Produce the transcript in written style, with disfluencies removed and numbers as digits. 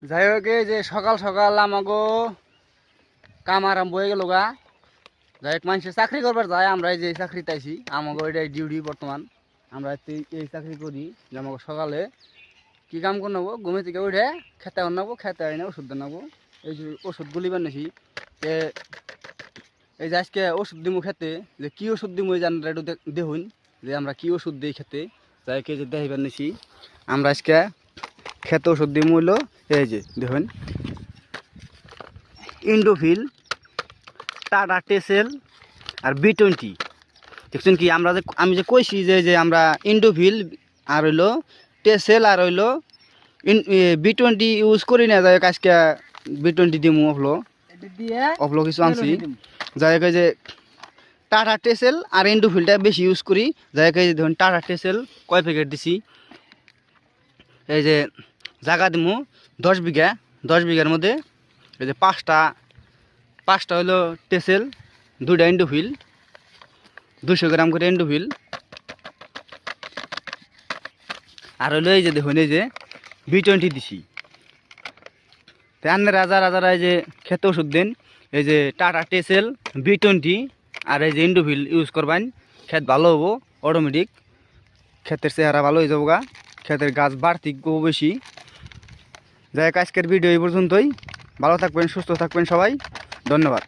যাই হোক এই যে সকাল সকাল আমাগো কাম আরম্ভ হয়ে গেল গা। যাই হোক মানুষের চাকরি করবার যায়, আমরা এই যে চাকরিতে আইছি, আমাগো এটাই ডিউটি বর্তমান। আমরা এই চাকরি করি যে আমাকে সকালে কি কাম করে নেবো, ঘুমে থেকে উঠে খেতে নেবো, খেতে আইনে ওষুধ নেবো। এই যে ওষুধগুলি বানিয়েছি, এই যে আজকে ওষুধ দিমু খেতে, যে কি ওষুধ দিমু এই যে আমরা একটু দেখুন যে আমরা কি ওষুধ দিই খেতে। যাই কে যে দেখি বানিয়েছি আমরা আজকে খেতে ওষুধ দিমু হইলো এই যে দেখুন ইন্ডোফিল, টাটা টেসেল আর B20। দেখছেন কি আমরা যে আমি যে কইছি যে আমরা ইন্ডোফিল আর হইলো টেসেল আর হইলো B20 ইউজ করি না। যাই হোক আজকে B20 দিমু অফলো কিছু আনছি। যাই হোক যে টাটা টেসেল আর ইন্ডোফিলটা বেশি ইউজ করি। যাই হোক এই যে দেখুন টাটা টেসেল কয় প্যাকেট দিছি। এই যে জায়গা দিমু 10 বিঘা, 10 বিঘার মধ্যে এই যে পাঁচটা হলো টেসেল, 2টা ইন্ডোফিল, 200 গ্রাম করে ইন্ডোফিল আর হলো এই যে দেখুন এই যে B20 দিছি। তাই আন্নে রাজা রাজারা এই যে খেতে ওষুধ দেন, এই যে টাটা টেসেল, B20 আর এই যে ইন্ডোফিল ইউজ করবেন, ক্ষেত ভালো হবো, অটোমেটিক ক্ষেতের চেহারা ভালো হয়ে যাবো গা, ক্ষেতের গাছ বাড়তি বেশি। যাই হোক আজকের ভিডিও এই পর্যন্তই। ভালো থাকবেন, সুস্থ থাকবেন সবাই, ধন্যবাদ।